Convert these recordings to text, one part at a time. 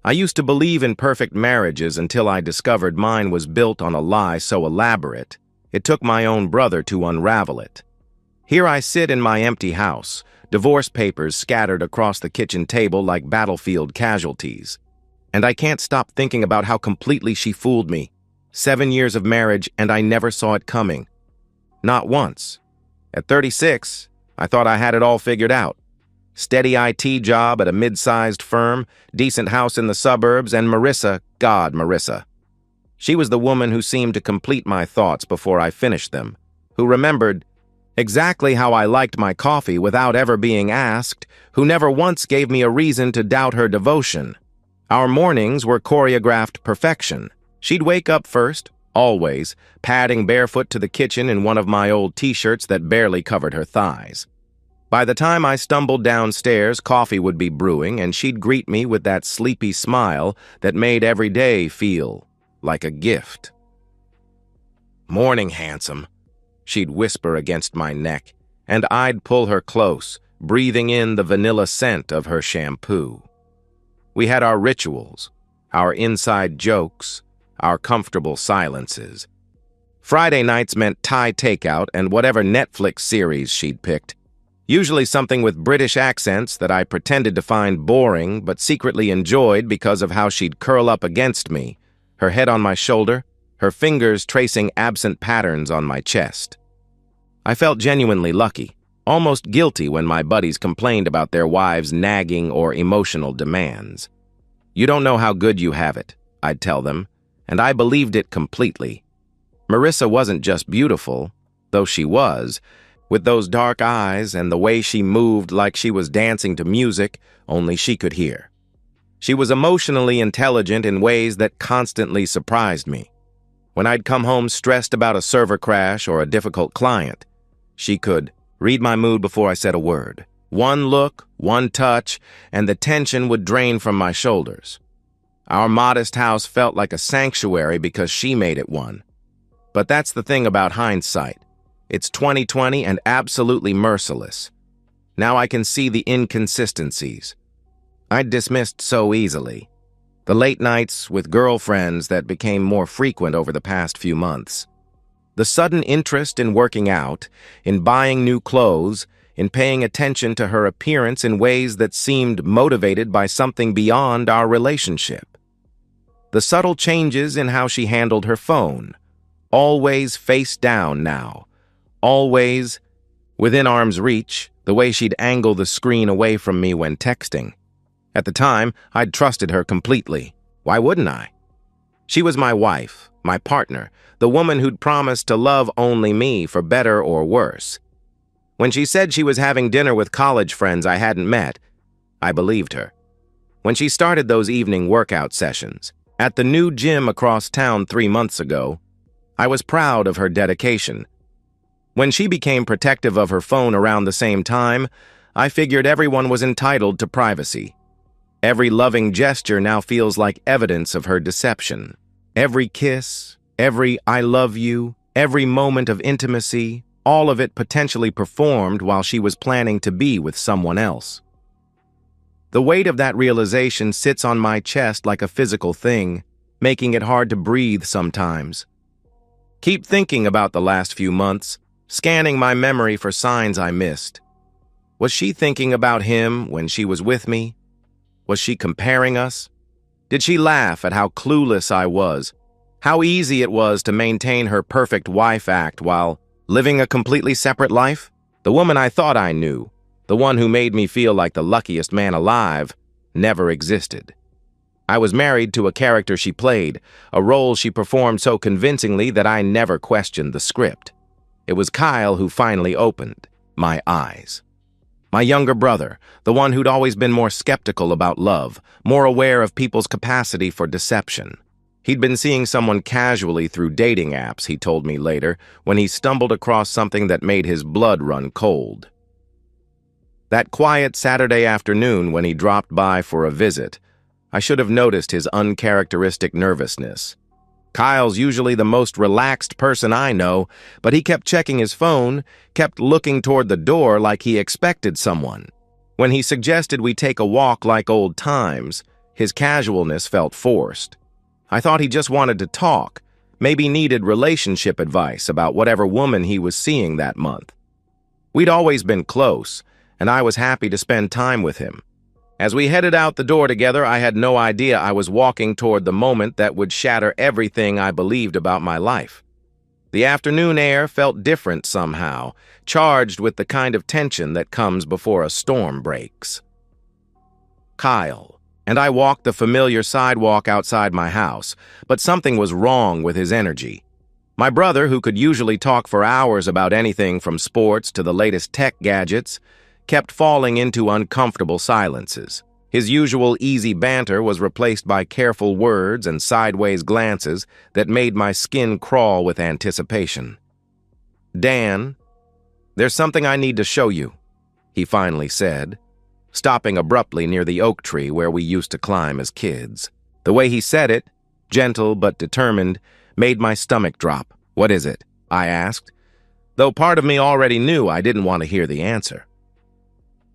I used to believe in perfect marriages until I discovered mine was built on a lie so elaborate, it took my own brother to unravel it. Here I sit in my empty house, divorce papers scattered across the kitchen table like battlefield casualties. And I can't stop thinking about how completely she fooled me. 7 years of marriage and I never saw it coming. Not once. At 36, I thought I had it all figured out. Steady IT job at a mid-sized firm, decent house in the suburbs, and Marissa. She was the woman who seemed to complete my thoughts before I finished them, who remembered exactly how I liked my coffee without ever being asked, who never once gave me a reason to doubt her devotion. Our mornings were choreographed perfection. She'd wake up first, always, padding barefoot to the kitchen in one of my old t-shirts that barely covered her thighs. By the time I stumbled downstairs, coffee would be brewing, and she'd greet me with that sleepy smile that made every day feel like a gift. "Morning, handsome," she'd whisper against my neck, and I'd pull her close, breathing in the vanilla scent of her shampoo. We had our rituals, our inside jokes, our comfortable silences. Friday nights meant Thai takeout and whatever Netflix series she'd picked, usually something with British accents that I pretended to find boring but secretly enjoyed because of how she'd curl up against me, her head on my shoulder, her fingers tracing absent patterns on my chest. I felt genuinely lucky, almost guilty when my buddies complained about their wives' nagging or emotional demands. "You don't know how good you have it," I'd tell them, and I believed it completely. Marissa wasn't just beautiful, though she was, with those dark eyes and the way she moved like she was dancing to music only she could hear. She was emotionally intelligent in ways that constantly surprised me. When I'd come home stressed about a server crash or a difficult client, she could read my mood before I said a word. One look, one touch, and the tension would drain from my shoulders. Our modest house felt like a sanctuary because she made it one. But that's the thing about hindsight. It's 2020 and absolutely merciless. Now I can see the inconsistencies I'd dismissed so easily. The late nights with girlfriends that became more frequent over the past few months. The sudden interest in working out, in buying new clothes, in paying attention to her appearance in ways that seemed motivated by something beyond our relationship. The subtle changes in how she handled her phone, always face down now, always within arm's reach, the way she'd angle the screen away from me when texting. At the time, I'd trusted her completely. Why wouldn't I? She was my wife, my partner, the woman who'd promised to love only me for better or worse. When she said she was having dinner with college friends I hadn't met, I believed her. When she started those evening workout sessions, at the new gym across town 3 months ago, I was proud of her dedication. When she became protective of her phone around the same time, I figured everyone was entitled to privacy. Every loving gesture now feels like evidence of her deception. Every kiss, every "I love you," every moment of intimacy, all of it potentially performed while she was planning to be with someone else. The weight of that realization sits on my chest like a physical thing, making it hard to breathe sometimes. Keep thinking about the last few months, scanning my memory for signs I missed. Was she thinking about him when she was with me? Was she comparing us? Did she laugh at how clueless I was? How easy it was to maintain her perfect wife act while living a completely separate life? The woman I thought I knew, the one who made me feel like the luckiest man alive, never existed. I was married to a character she played, a role she performed so convincingly that I never questioned the script. It was Kyle who finally opened my eyes. My younger brother, the one who'd always been more skeptical about love, more aware of people's capacity for deception. He'd been seeing someone casually through dating apps, he told me later, when he stumbled across something that made his blood run cold. That quiet Saturday afternoon when he dropped by for a visit, I should have noticed his uncharacteristic nervousness. Kyle's usually the most relaxed person I know, but he kept checking his phone, kept looking toward the door like he expected someone. When he suggested we take a walk like old times, His casualness felt forced. I thought he just wanted to talk, maybe needed relationship advice about whatever woman he was seeing that month. We'd always been close, and I was happy to spend time with him. As we headed out the door together, I had no idea I was walking toward the moment that would shatter everything I believed about my life. The afternoon air felt different somehow, charged with the kind of tension that comes before a storm breaks. Kyle and I walked the familiar sidewalk outside my house, but something was wrong with his energy. My brother, who could usually talk for hours about anything from sports to the latest tech gadgets, kept falling into uncomfortable silences. His usual easy banter was replaced by careful words and sideways glances that made my skin crawl with anticipation. "Dan, there's something I need to show you," he finally said, stopping abruptly near the oak tree where we used to climb as kids. The way he said it, gentle but determined, made my stomach drop. "What is it?" I asked, though part of me already knew I didn't want to hear the answer.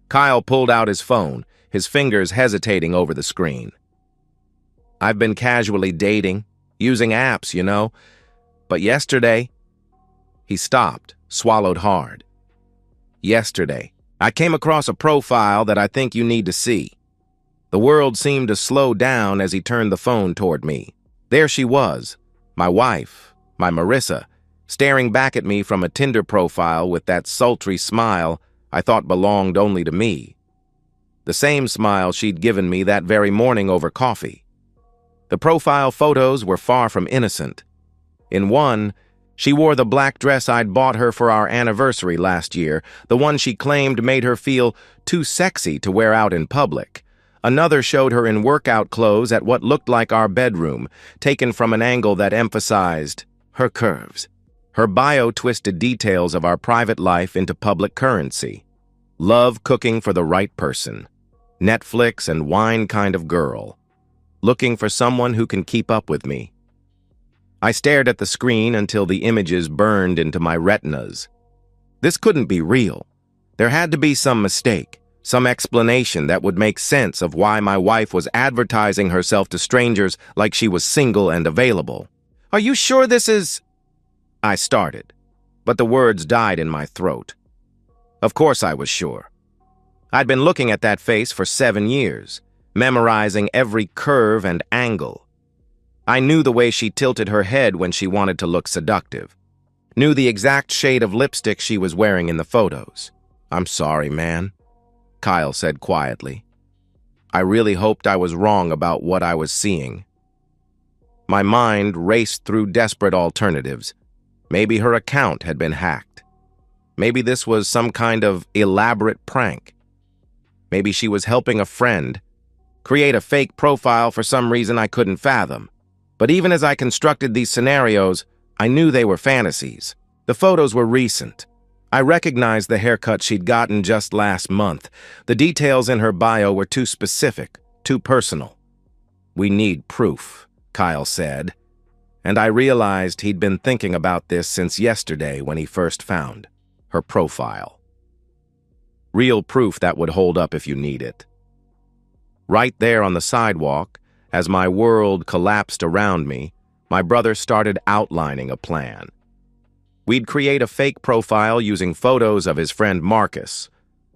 Kyle pulled out his phone, his fingers hesitating over the screen. "I've been casually dating, using apps, you know, but yesterday..." He stopped, swallowed hard. "Yesterday, I came across a profile that I think you need to see." The world seemed to slow down as he turned the phone toward me. There she was, my wife, my Marissa, staring back at me from a Tinder profile with that sultry smile I thought belonged only to me. The same smile she'd given me that very morning over coffee. The profile photos were far from innocent. In one, she wore the black dress I'd bought her for our anniversary last year, the one she claimed made her feel too sexy to wear out in public. Another showed her in workout clothes at what looked like our bedroom, taken from an angle that emphasized her curves. Her bio twisted details of our private life into public currency. Love cooking for the right person. Netflix and wine kind of girl. Looking for someone who can keep up with me. I stared at the screen until the images burned into my retinas. This couldn't be real. There had to be some mistake, some explanation that would make sense of why my wife was advertising herself to strangers like she was single and available. "Are you sure this is..." I started, but the words died in my throat. Of course I was sure. I'd been looking at that face for 7 years, memorizing every curve and angle. I knew the way she tilted her head when she wanted to look seductive. Knew the exact shade of lipstick she was wearing in the photos. "I'm sorry, man," Kyle said quietly. I really hoped I was wrong about what I was seeing. My mind raced through desperate alternatives. Maybe her account had been hacked. Maybe this was some kind of elaborate prank. Maybe she was helping a friend create a fake profile for some reason I couldn't fathom. But even as I constructed these scenarios, I knew they were fantasies. The photos were recent. I recognized the haircut she'd gotten just last month. The details in her bio were too specific, too personal. "We need proof," Kyle said, and I realized he'd been thinking about this since yesterday when he first found her profile. Real proof that would hold up if you need it. Right there on the sidewalk, as my world collapsed around me, my brother started outlining a plan. We'd create a fake profile using photos of his friend Marcus,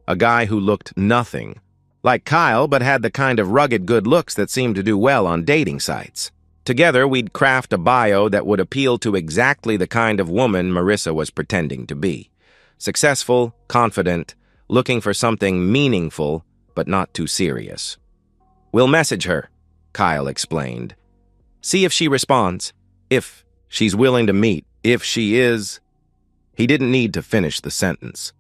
a guy who looked nothing like Kyle but had the kind of rugged good looks that seemed to do well on dating sites. Together, we'd craft a bio that would appeal to exactly the kind of woman Marissa was pretending to be. Successful, confident, looking for something meaningful, but not too serious. "We'll message her," Kyle explained. "See if she responds. If she's willing to meet. If she is..." He didn't need to finish the sentence.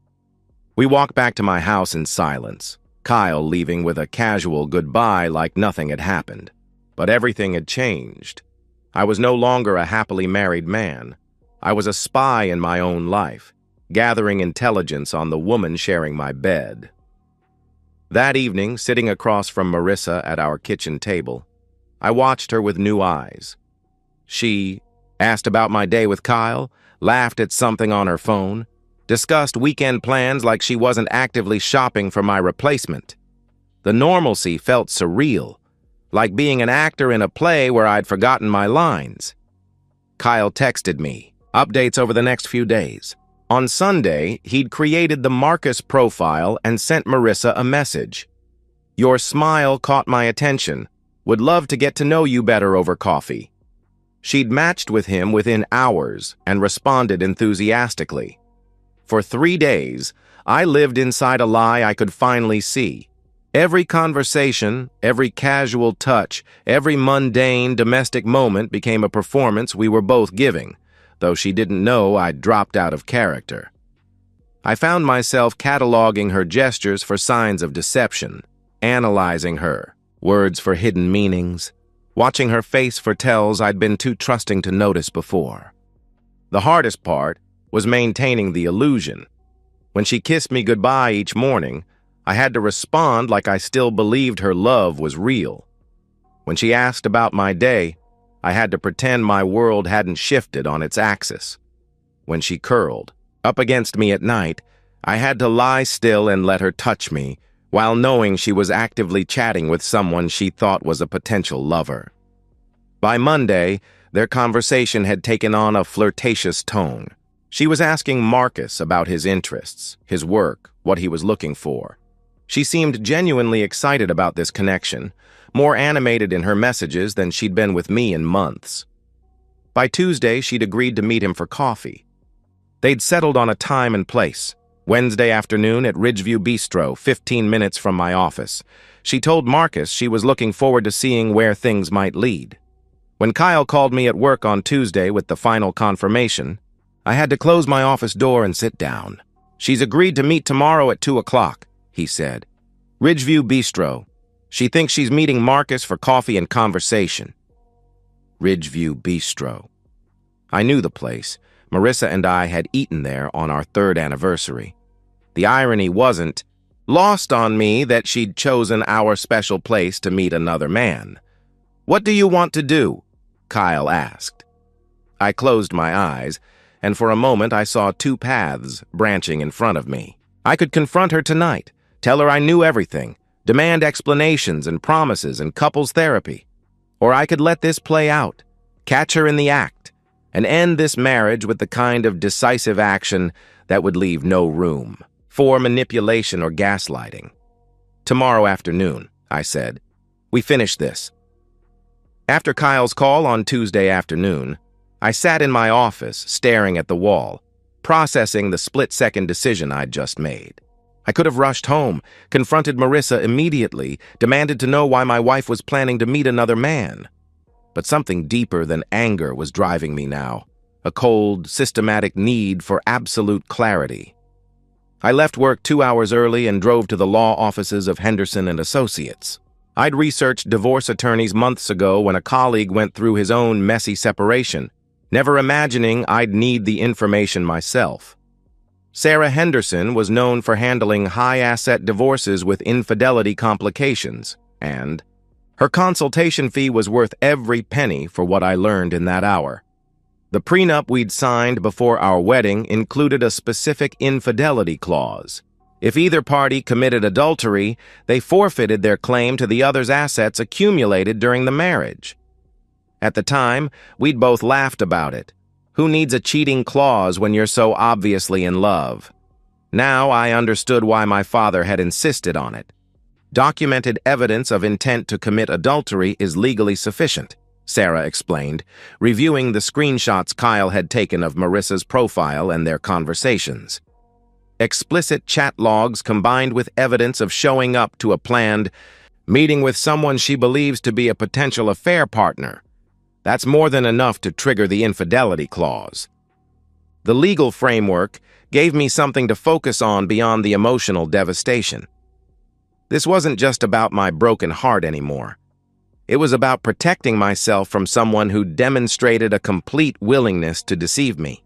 We walked back to my house in silence, Kyle leaving with a casual goodbye like nothing had happened. But everything had changed. I was no longer a happily married man. I was a spy in my own life, gathering intelligence on the woman sharing my bed. That evening, sitting across from Marissa at our kitchen table, I watched her with new eyes. She asked about my day with Kyle, laughed at something on her phone, discussed weekend plans like she wasn't actively shopping for my replacement. The normalcy felt surreal, like being an actor in a play where I'd forgotten my lines. Kyle texted me, updates over the next few days. On Sunday, he'd created the Marcus profile and sent Marissa a message. Your smile caught my attention. Would love to get to know you better over coffee. She'd matched with him within hours and responded enthusiastically. For 3 days, I lived inside a lie I could finally see. Every conversation, every casual touch, every mundane domestic moment became a performance we were both giving, though she didn't know I'd dropped out of character. I found myself cataloging her gestures for signs of deception, analyzing her, words for hidden meanings, watching her face for tells I'd been too trusting to notice before. The hardest part was maintaining the illusion. When she kissed me goodbye each morning, I had to respond like I still believed her love was real. When she asked about my day, I had to pretend my world hadn't shifted on its axis. When she curled up against me at night, I had to lie still and let her touch me, while knowing she was actively chatting with someone she thought was a potential lover. By Monday, their conversation had taken on a flirtatious tone. She was asking Marcus about his interests, his work, what he was looking for. She seemed genuinely excited about this connection, more animated in her messages than she'd been with me in months. By Tuesday, she'd agreed to meet him for coffee. They'd settled on a time and place. Wednesday afternoon at Ridgeview Bistro, 15 minutes from my office. She told Marcus she was looking forward to seeing where things might lead. When Kyle called me at work on Tuesday with the final confirmation, I had to close my office door and sit down. She's agreed to meet tomorrow at 2 o'clock, he said. Ridgeview Bistro. She thinks she's meeting Marcus for coffee and conversation. Ridgeview Bistro. I knew the place. Marissa and I had eaten there on our 3rd anniversary. The irony wasn't lost on me that she'd chosen our special place to meet another man. What do you want to do? Kyle asked. I closed my eyes, and for a moment I saw 2 paths branching in front of me. I could confront her tonight, tell her I knew everything, demand explanations and promises and couples therapy. Or I could let this play out, catch her in the act, and end this marriage with the kind of decisive action that would leave no room for manipulation or gaslighting. Tomorrow afternoon, I said. We finish this. After Kyle's call on Tuesday afternoon, I sat in my office staring at the wall, processing the split-second decision I'd just made. I could have rushed home, confronted Marissa immediately, demanded to know why my wife was planning to meet another man. But something deeper than anger was driving me now, a cold, systematic need for absolute clarity. I left work 2 hours early and drove to the law offices of Henderson and Associates. I'd researched divorce attorneys months ago when a colleague went through his own messy separation, never imagining I'd need the information myself. Sarah Henderson was known for handling high-asset divorces with infidelity complications, and her consultation fee was worth every penny for what I learned in that hour. The prenup we'd signed before our wedding included a specific infidelity clause. If either party committed adultery, they forfeited their claim to the other's assets accumulated during the marriage. At the time, we'd both laughed about it. Who needs a cheating clause when you're so obviously in love? Now I understood why my father had insisted on it. Documented evidence of intent to commit adultery is legally sufficient, Sarah explained, reviewing the screenshots Kyle had taken of Marissa's profile and their conversations. Explicit chat logs combined with evidence of showing up to a planned meeting with someone she believes to be a potential affair partner. That's more than enough to trigger the infidelity clause. The legal framework gave me something to focus on beyond the emotional devastation. This wasn't just about my broken heart anymore. It was about protecting myself from someone who demonstrated a complete willingness to deceive me.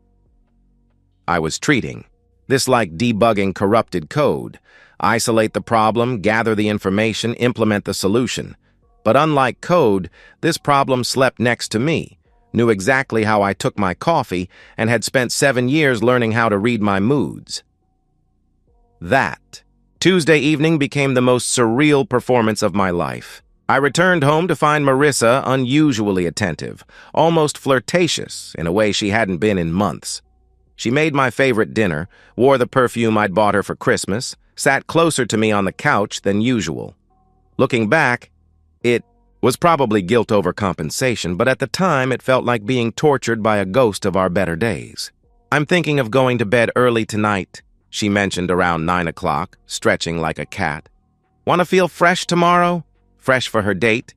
I was treating this like debugging corrupted code. Isolate the problem, gather the information, implement the solution. But unlike code, this problem slept next to me, knew exactly how I took my coffee, and had spent 7 years learning how to read my moods. That Tuesday evening became the most surreal performance of my life. I returned home to find Marissa unusually attentive, almost flirtatious in a way she hadn't been in months. She made my favorite dinner, wore the perfume I'd bought her for Christmas, sat closer to me on the couch than usual. Looking back, it was probably guilt overcompensation, but at the time it felt like being tortured by a ghost of our better days. "I'm thinking of going to bed early tonight," she mentioned around 9 o'clock, stretching like a cat. "Want to feel fresh tomorrow?" Fresh for her date?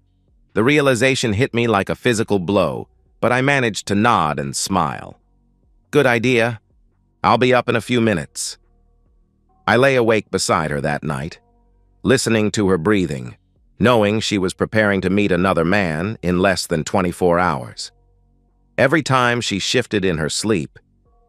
The realization hit me like a physical blow, but I managed to nod and smile. "Good idea. I'll be up in a few minutes." I lay awake beside her that night, listening to her breathing, knowing she was preparing to meet another man in less than 24 hours. Every time she shifted in her sleep,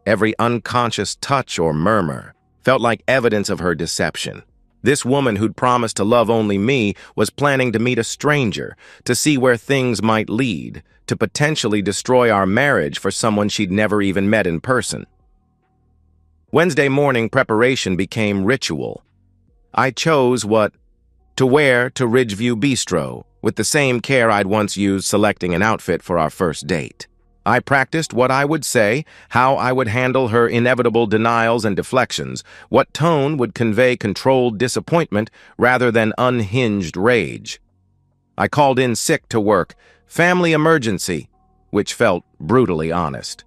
every unconscious touch or murmur felt like evidence of her deception. This woman who'd promised to love only me was planning to meet a stranger, to see where things might lead, to potentially destroy our marriage for someone she'd never even met in person. Wednesday morning preparation became ritual. I chose what to wear to Ridgeview Bistro, with the same care I'd once used selecting an outfit for our first date. I practiced what I would say, how I would handle her inevitable denials and deflections, what tone would convey controlled disappointment rather than unhinged rage. I called in sick to work, family emergency, which felt brutally honest.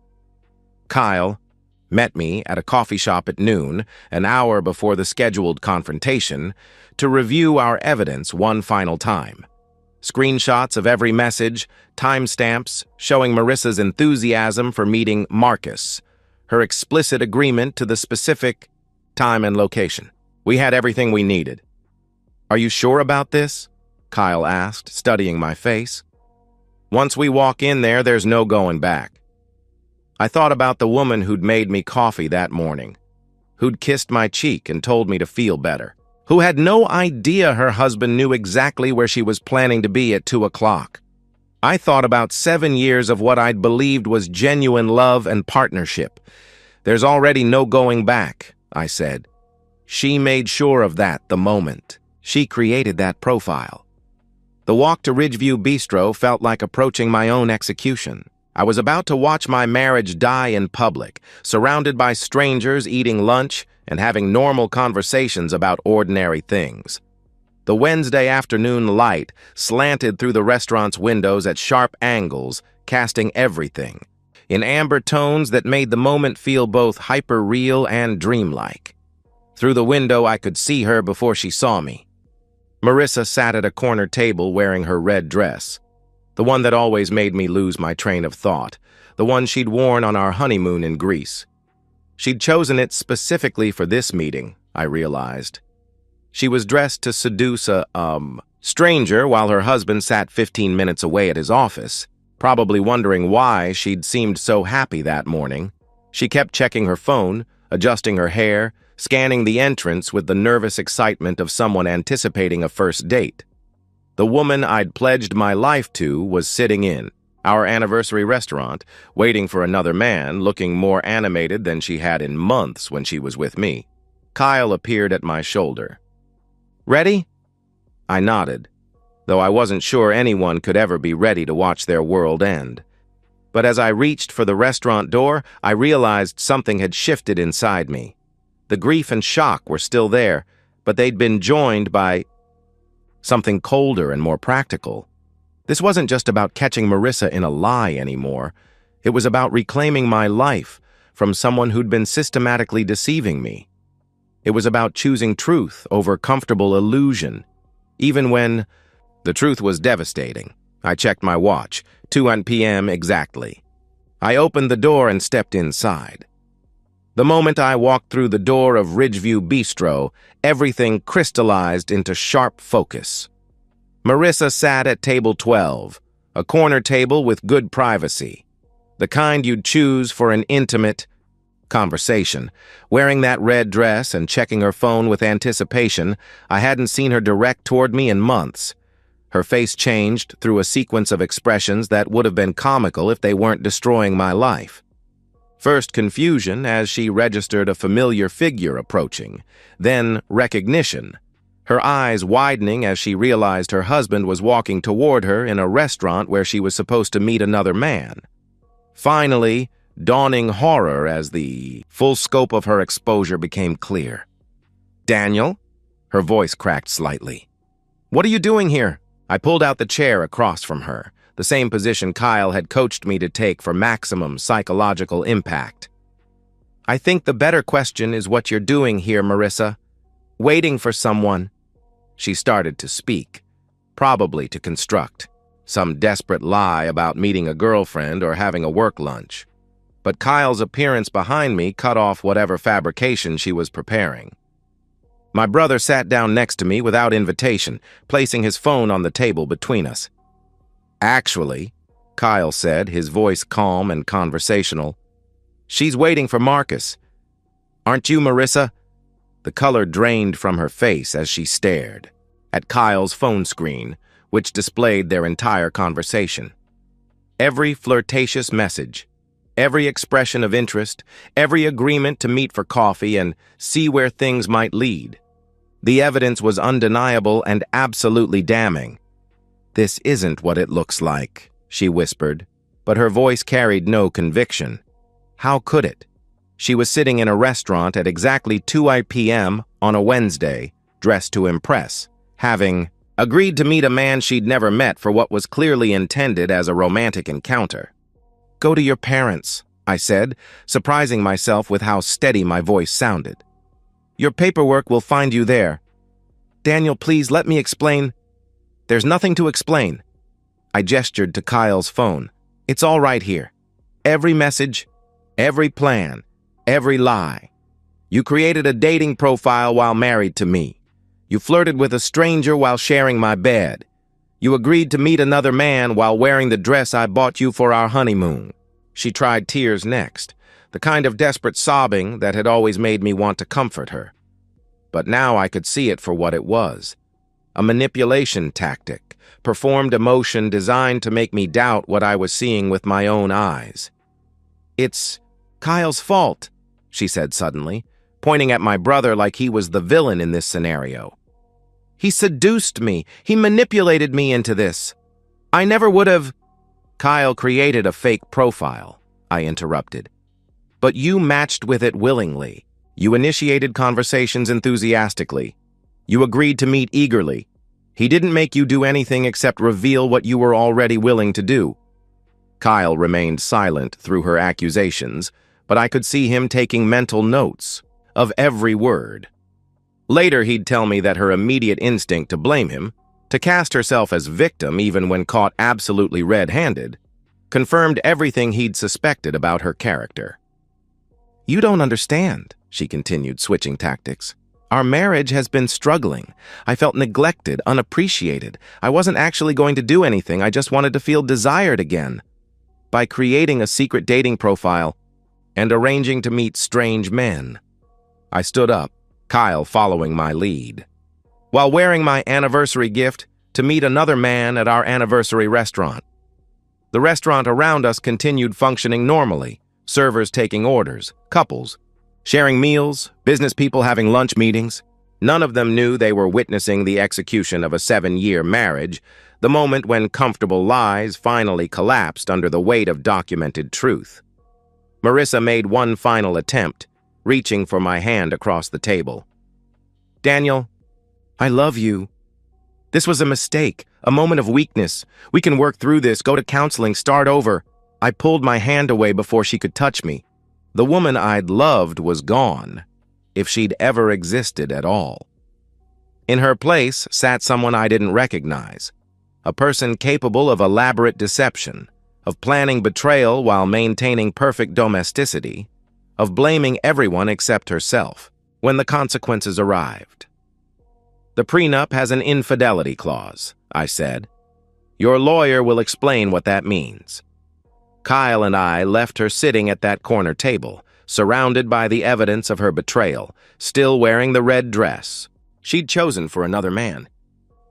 Kyle met me at a coffee shop at noon, an hour before the scheduled confrontation, to review our evidence one final time. Screenshots of every message, timestamps showing Marissa's enthusiasm for meeting Marcus, her explicit agreement to the specific time and location. We had everything we needed. "Are you sure about this?" Kyle asked, studying my face. "Once we walk in there, there's no going back." I thought about the woman who'd made me coffee that morning, who'd kissed my cheek and told me to feel better, who had no idea her husband knew exactly where she was planning to be at 2 o'clock. I thought about 7 years of what I'd believed was genuine love and partnership. "There's already no going back," I said. She made sure of that the moment. She created that profile. The walk to Ridgeview Bistro felt like approaching my own execution. I was about to watch my marriage die in public, surrounded by strangers eating lunch and having normal conversations about ordinary things. The Wednesday afternoon light slanted through the restaurant's windows at sharp angles, casting everything in amber tones that made the moment feel both hyper-real and dreamlike. Through the window, I could see her before she saw me. Marissa sat at a corner table wearing her red dress, the one that always made me lose my train of thought, the one she'd worn on our honeymoon in Greece. She'd chosen it specifically for this meeting, I realized. She was dressed to seduce a, stranger while her husband sat 15 minutes away at his office, probably wondering why she'd seemed so happy that morning. She kept checking her phone, adjusting her hair, scanning the entrance with the nervous excitement of someone anticipating a first date. The woman I'd pledged my life to was sitting in our anniversary restaurant, waiting for another man, looking more animated than she had in months when she was with me. Kyle appeared at my shoulder. "Ready?" I nodded, though I wasn't sure anyone could ever be ready to watch their world end. But as I reached for the restaurant door, I realized something had shifted inside me. The grief and shock were still there, but they'd been joined by something colder and more practical. This wasn't just about catching Marissa in a lie anymore. It was about reclaiming my life from someone who'd been systematically deceiving me. It was about choosing truth over comfortable illusion, even when the truth was devastating. I checked my watch, 2 p.m. exactly. I opened the door and stepped inside. The moment I walked through the door of Ridgeview Bistro, everything crystallized into sharp focus. Marissa sat at table 12, a corner table with good privacy, the kind you'd choose for an intimate conversation. Wearing that red dress and checking her phone with anticipation, I hadn't seen her direct toward me in months. Her face changed through a sequence of expressions that would have been comical if they weren't destroying my life. First confusion as she registered a familiar figure approaching, then recognition. her eyes widening as she realized her husband was walking toward her in a restaurant where she was supposed to meet another man. Finally, dawning horror as the full scope of her exposure became clear. "Daniel?" Her voice cracked slightly. "What are you doing here?" I pulled out the chair across from her, the same position Kyle had coached me to take for maximum psychological impact. "I think the better question is what you're doing here, Marissa. Waiting for someone." She started to speak, probably to construct some desperate lie about meeting a girlfriend or having a work lunch. But Kyle's appearance behind me cut off whatever fabrication she was preparing. My brother sat down next to me without invitation, placing his phone on the table between us. "Actually," Kyle said, his voice calm and conversational, "she's waiting for Marcus. Aren't you, Marissa?" The color drained from her face as she stared at Kyle's phone screen, which displayed their entire conversation. Every flirtatious message, every expression of interest, every agreement to meet for coffee and see where things might lead. The evidence was undeniable and absolutely damning. "This isn't what it looks like," she whispered, but her voice carried no conviction. How could it? She was sitting in a restaurant at exactly 2 p.m. on a Wednesday, dressed to impress, having agreed to meet a man she'd never met for what was clearly intended as a romantic encounter. "Go to your parents," I said, surprising myself with how steady my voice sounded. "Your paperwork will find you there." "Daniel, please let me explain." "There's nothing to explain." I gestured to Kyle's phone. "It's all right here. Every message, every plan, every lie. You created a dating profile while married to me. You flirted with a stranger while sharing my bed. You agreed to meet another man while wearing the dress I bought you for our honeymoon." She tried tears next, the kind of desperate sobbing that had always made me want to comfort her. But now I could see it for what it was. A manipulation tactic, performed emotion designed to make me doubt what I was seeing with my own eyes. "It's Kyle's fault," she said suddenly, pointing at my brother like he was the villain in this scenario. "He seduced me. He manipulated me into this. I never would have—" "Kyle created a fake profile," I interrupted. "But you matched with it willingly. You initiated conversations enthusiastically. You agreed to meet eagerly. He didn't make you do anything except reveal what you were already willing to do." Kyle remained silent through her accusations, but I could see him taking mental notes of every word. Later, he'd tell me that her immediate instinct to blame him, to cast herself as victim even when caught absolutely red-handed, confirmed everything he'd suspected about her character. "You don't understand," she continued, switching tactics. "Our marriage has been struggling. I felt neglected, unappreciated. I wasn't actually going to do anything. I just wanted to feel desired again. By creating a secret dating profile and arranging to meet strange men." I stood up, Kyle following my lead. "While wearing my anniversary gift to meet another man at our anniversary restaurant." The restaurant around us continued functioning normally, servers taking orders, couples sharing meals, business people having lunch meetings. None of them knew they were witnessing the execution of a 7-year marriage, the moment when comfortable lies finally collapsed under the weight of documented truth. Marissa made one final attempt, reaching for my hand across the table. "Daniel, I love you. This was a mistake, a moment of weakness. We can work through this, go to counseling, start over." I pulled my hand away before she could touch me. The woman I'd loved was gone, if she'd ever existed at all. In her place sat someone I didn't recognize, a person capable of elaborate deception, of planning betrayal while maintaining perfect domesticity, of blaming everyone except herself when the consequences arrived. "The prenup has an infidelity clause," I said. "Your lawyer will explain what that means." Kyle and I left her sitting at that corner table, surrounded by the evidence of her betrayal, still wearing the red dress she'd chosen for another man.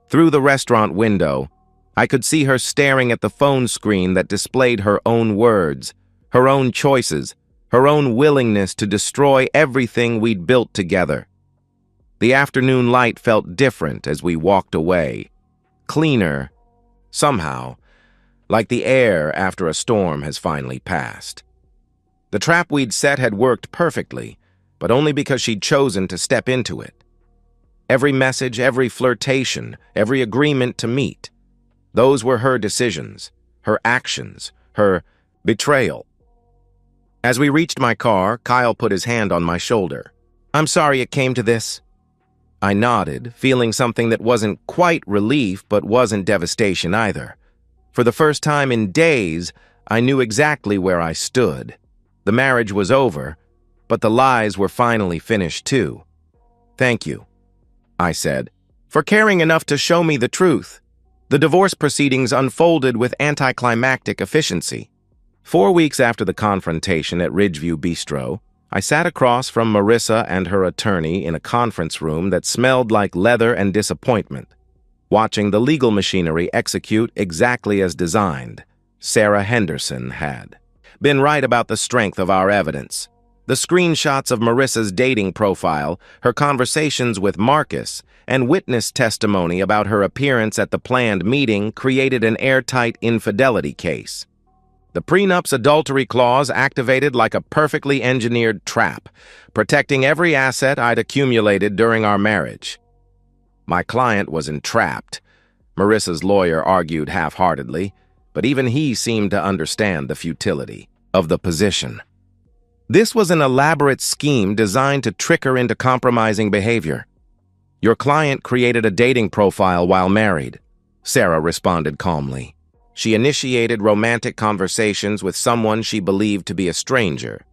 Through the restaurant window, I could see her staring at the phone screen that displayed her own words, her own choices, her own willingness to destroy everything we'd built together. The afternoon light felt different as we walked away. Cleaner, somehow, like the air after a storm has finally passed. The trap we'd set had worked perfectly, but only because she'd chosen to step into it. Every message, every flirtation, every agreement to meet, those were her decisions, her actions, her betrayal. As we reached my car, Kyle put his hand on my shoulder. "I'm sorry it came to this." I nodded, feeling something that wasn't quite relief but wasn't devastation either. For the first time in days, I knew exactly where I stood. The marriage was over, but the lies were finally finished too. "Thank you," I said, "for caring enough to show me the truth." The divorce proceedings unfolded with anticlimactic efficiency. 4 weeks after the confrontation at Ridgeview Bistro, I sat across from Marissa and her attorney in a conference room that smelled like leather and disappointment, watching the legal machinery execute exactly as designed. Sarah Henderson had been right about the strength of our evidence. The screenshots of Marissa's dating profile, her conversations with Marcus, and witness testimony about her appearance at the planned meeting created an airtight infidelity case. The prenup's adultery clause activated like a perfectly engineered trap, protecting every asset I'd accumulated during our marriage. My client was entrapped. Marissa's lawyer argued half-heartedly, but even he seemed to understand the futility of the position. This was an elaborate scheme designed to trick her into compromising behavior. "Your client created a dating profile while married," Sarah responded calmly. She initiated romantic conversations with someone she believed to be a stranger.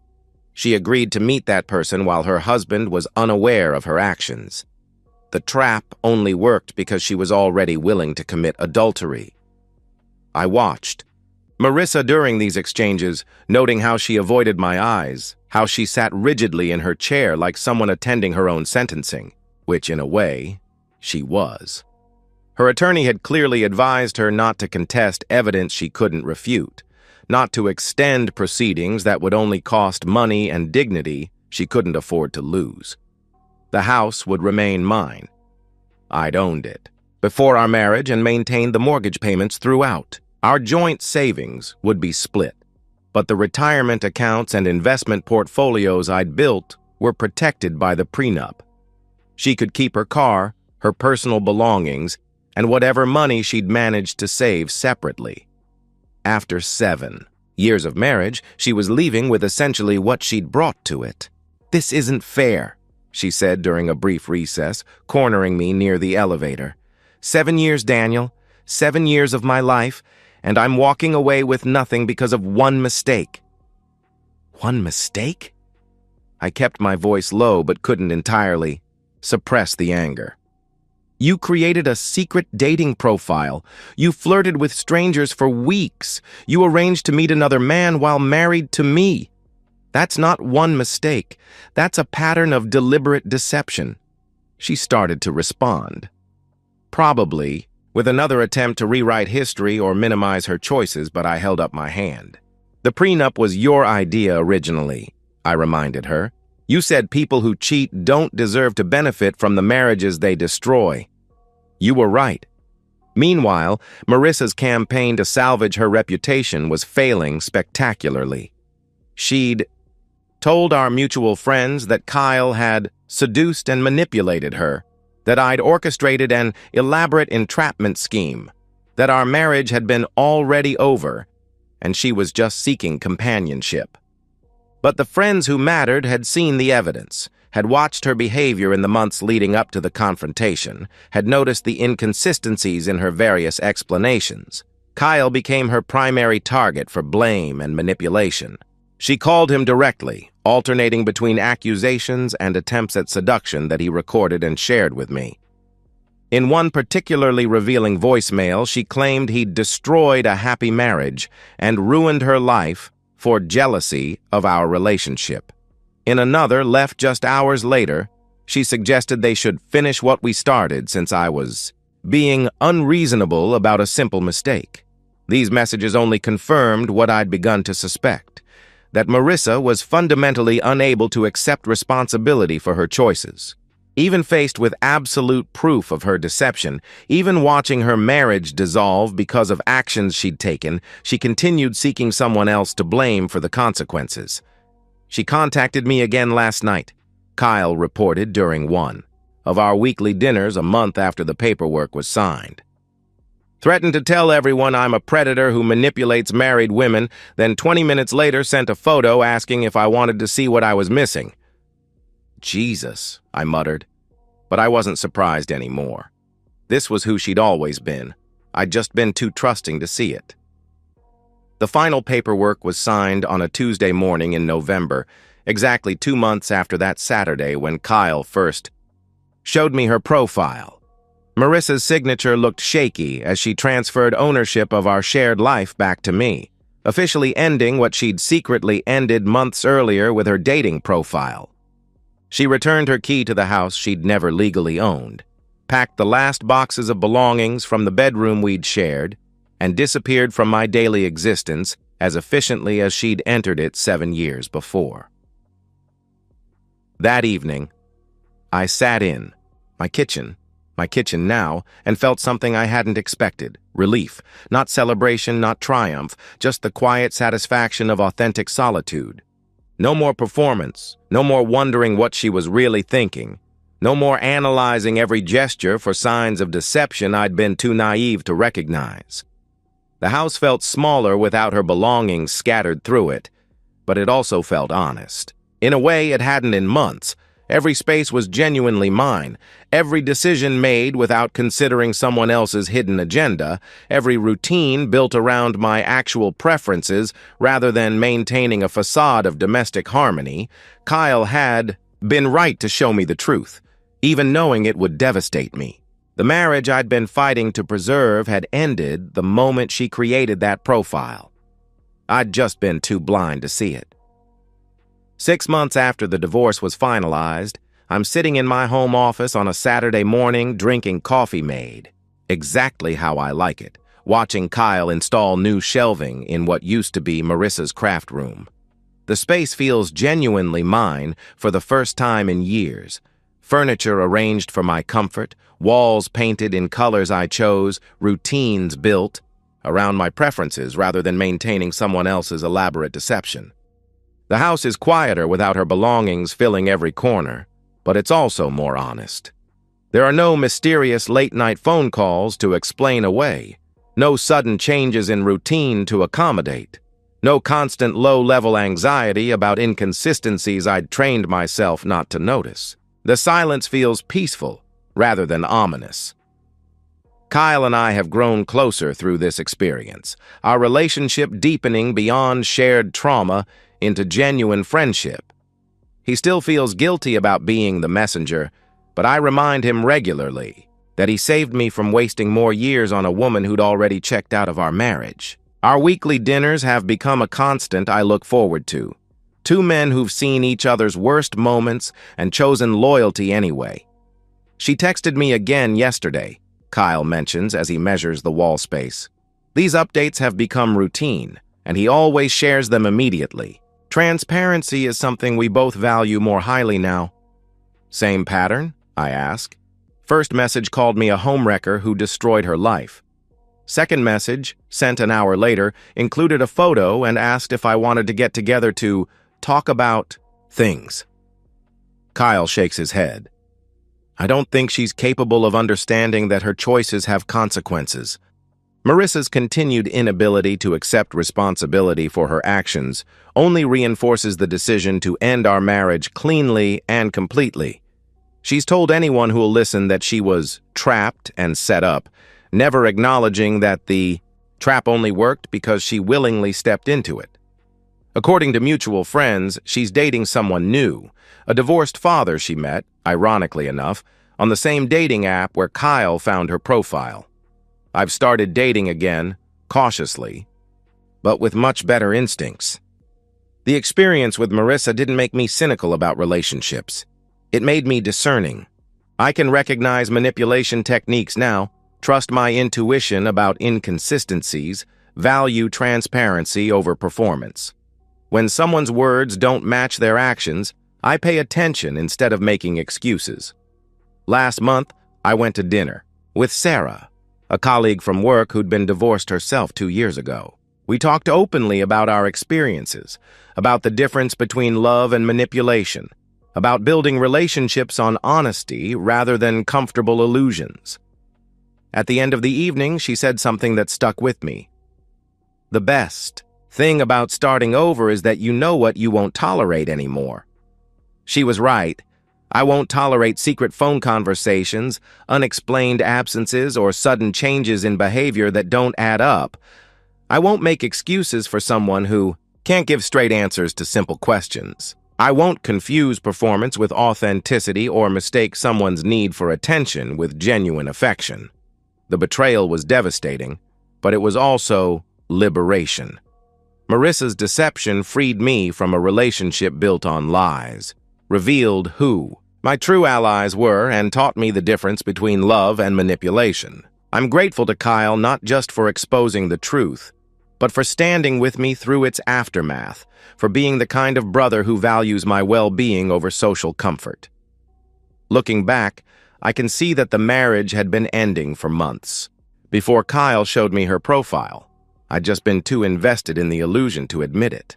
She agreed to meet that person while her husband was unaware of her actions. The trap only worked because she was already willing to commit adultery. I watched Marissa during these exchanges, noting how she avoided my eyes, how she sat rigidly in her chair like someone attending her own sentencing, which, in a way, she was. Her attorney had clearly advised her not to contest evidence she couldn't refute, not to extend proceedings that would only cost money and dignity she couldn't afford to lose. The house would remain mine. I'd owned it before our marriage and maintained the mortgage payments throughout. Our joint savings would be split, but the retirement accounts and investment portfolios I'd built were protected by the prenup. She could keep her car, her personal belongings, and whatever money she'd managed to save separately. After 7 years of marriage, she was leaving with essentially what she'd brought to it. "This isn't fair," she said during a brief recess, cornering me near the elevator. 7 years, Daniel, 7 years of my life, and I'm walking away with nothing because of one mistake. One mistake? I kept my voice low but couldn't entirely suppress the anger. "You created a secret dating profile. You flirted with strangers for weeks. You arranged to meet another man while married to me. That's not one mistake. That's a pattern of deliberate deception." She started to respond, probably with another attempt to rewrite history or minimize her choices, but I held up my hand. "The prenup was your idea originally," I reminded her. "You said people who cheat don't deserve to benefit from the marriages they destroy." You were right. Meanwhile, Marissa's campaign to salvage her reputation was failing spectacularly. She'd told our mutual friends that Kyle had seduced and manipulated her, that I'd orchestrated an elaborate entrapment scheme, that our marriage had been already over, and she was just seeking companionship. But the friends who mattered had seen the evidence, had watched her behavior in the months leading up to the confrontation, had noticed the inconsistencies in her various explanations. Kyle became her primary target for blame and manipulation. She called him directly, alternating between accusations and attempts at seduction that he recorded and shared with me. In one particularly revealing voicemail, she claimed he'd destroyed a happy marriage and ruined her life for jealousy of our relationship. In another, left just hours later, she suggested they should finish what we started since I was being unreasonable about a simple mistake. These messages only confirmed what I'd begun to suspect, that Marissa was fundamentally unable to accept responsibility for her choices. Even faced with absolute proof of her deception, even watching her marriage dissolve because of actions she'd taken, she continued seeking someone else to blame for the consequences. She contacted me again last night, Kyle reported during one of our weekly dinners a month after the paperwork was signed. Threatened to tell everyone I'm a predator who manipulates married women, then 20 minutes later sent a photo asking if I wanted to see what I was missing. Jesus, I muttered, but I wasn't surprised anymore. This was who she'd always been. I'd just been too trusting to see it. The final paperwork was signed on a Tuesday morning in November, exactly 2 months after that Saturday when Kyle first showed me her profile. Marissa's signature looked shaky as she transferred ownership of our shared life back to me, officially ending what she'd secretly ended months earlier with her dating profile. She returned her key to the house she'd never legally owned, packed the last boxes of belongings from the bedroom we'd shared, and disappeared from my daily existence as efficiently as she'd entered it 7 years before. That evening, I sat in my kitchen now, and felt something I hadn't expected. Relief. Not celebration, not triumph, just the quiet satisfaction of authentic solitude. No more performance, no more wondering what she was really thinking, no more analyzing every gesture for signs of deception I'd been too naive to recognize. The house felt smaller without her belongings scattered through it, but it also felt honest. In a way it hadn't in months. Every space was genuinely mine, every decision made without considering someone else's hidden agenda, every routine built around my actual preferences rather than maintaining a facade of domestic harmony. Kyle had been right to show me the truth, even knowing it would devastate me. The marriage I'd been fighting to preserve had ended the moment she created that profile. I'd just been too blind to see it. 6 months after the divorce was finalized, I'm sitting in my home office on a Saturday morning drinking coffee made, exactly how I like it, watching Kyle install new shelving in what used to be Marissa's craft room. The space feels genuinely mine for the first time in years. Furniture arranged for my comfort, walls painted in colors I chose, routines built around my preferences rather than maintaining someone else's elaborate deception. The house is quieter without her belongings filling every corner, but it's also more honest. There are no mysterious late-night phone calls to explain away, no sudden changes in routine to accommodate, no constant low-level anxiety about inconsistencies I'd trained myself not to notice. The silence feels peaceful rather than ominous. Kyle and I have grown closer through this experience, our relationship deepening beyond shared trauma into genuine friendship. He still feels guilty about being the messenger, but I remind him regularly that he saved me from wasting more years on a woman who'd already checked out of our marriage. Our weekly dinners have become a constant I look forward to. Two men who've seen each other's worst moments and chosen loyalty anyway. She texted me again yesterday, Kyle mentions as he measures the wall space. These updates have become routine, and he always shares them immediately. Transparency is something we both value more highly now. Same pattern? I ask. First message called me a homewrecker who destroyed her life. Second message, sent an hour later, included a photo and asked if I wanted to get together to talk about things. Kyle shakes his head. I don't think she's capable of understanding that her choices have consequences. Marissa's continued inability to accept responsibility for her actions only reinforces the decision to end our marriage cleanly and completely. She's told anyone who'll listen that she was trapped and set up, never acknowledging that the trap only worked because she willingly stepped into it. According to mutual friends, she's dating someone new, a divorced father she met, ironically enough, on the same dating app where Kyle found her profile. I've started dating again, cautiously, but with much better instincts. The experience with Marissa didn't make me cynical about relationships. It made me discerning. I can recognize manipulation techniques now, trust my intuition about inconsistencies, value transparency over performance. When someone's words don't match their actions, I pay attention instead of making excuses. Last month, I went to dinner with Sarah, a colleague from work who'd been divorced herself 2 years ago. We talked openly about our experiences, about the difference between love and manipulation, about building relationships on honesty rather than comfortable illusions. At the end of the evening, she said something that stuck with me. The best thing about starting over is that you know what you won't tolerate anymore. She was right. I won't tolerate secret phone conversations, unexplained absences, or sudden changes in behavior that don't add up. I won't make excuses for someone who can't give straight answers to simple questions. I won't confuse performance with authenticity or mistake someone's need for attention with genuine affection. The betrayal was devastating, but it was also liberation. Marissa's deception freed me from a relationship built on lies, revealed who my true allies were, and taught me the difference between love and manipulation. I'm grateful to Kyle not just for exposing the truth, but for standing with me through its aftermath, for being the kind of brother who values my well-being over social comfort. Looking back, I can see that the marriage had been ending for months. Before Kyle showed me her profile, I'd just been too invested in the illusion to admit it.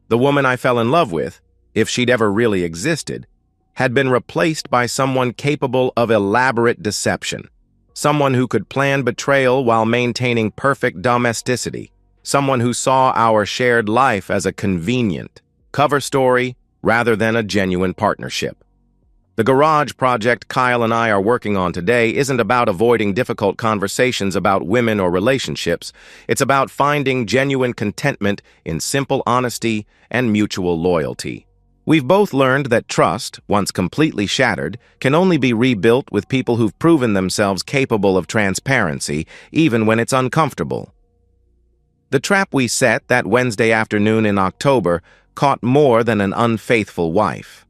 The woman I fell in love with, if she'd ever really existed, had been replaced by someone capable of elaborate deception, someone who could plan betrayal while maintaining perfect domesticity, someone who saw our shared life as a convenient cover story rather than a genuine partnership. The garage project Kyle and I are working on today isn't about avoiding difficult conversations about women or relationships. It's about finding genuine contentment in simple honesty and mutual loyalty. We've both learned that trust, once completely shattered, can only be rebuilt with people who've proven themselves capable of transparency, even when it's uncomfortable. The trap we set that Wednesday afternoon in October caught more than an unfaithful wife.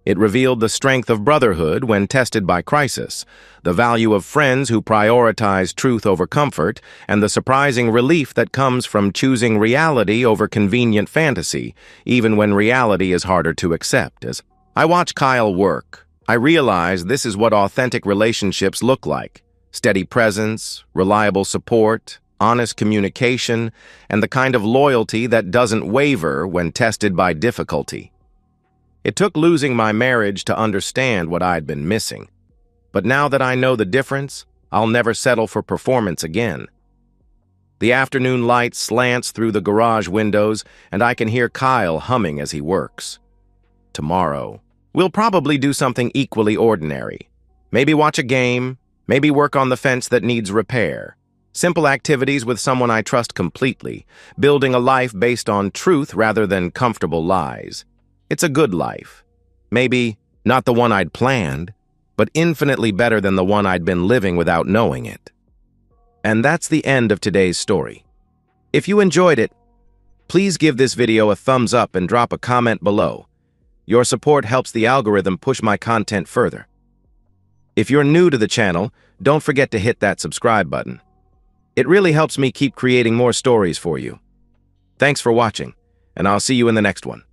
It revealed the strength of brotherhood when tested by crisis, the value of friends who prioritize truth over comfort, and the surprising relief that comes from choosing reality over convenient fantasy, even when reality is harder to accept. As I watch Kyle work, I realize this is what authentic relationships look like: steady presence, reliable support, honest communication, and the kind of loyalty that doesn't waver when tested by difficulty. It took losing my marriage to understand what I'd been missing. But now that I know the difference, I'll never settle for performance again. The afternoon light slants through the garage windows, and I can hear Kyle humming as he works. Tomorrow, we'll probably do something equally ordinary. Maybe watch a game, maybe work on the fence that needs repair. Simple activities with someone I trust completely, building a life based on truth rather than comfortable lies. It's a good life. Maybe not the one I'd planned, but infinitely better than the one I'd been living without knowing it. And that's the end of today's story. If you enjoyed it, please give this video a thumbs up and drop a comment below. Your support helps the algorithm push my content further. If you're new to the channel, don't forget to hit that subscribe button. It really helps me keep creating more stories for you. Thanks for watching, and I'll see you in the next one.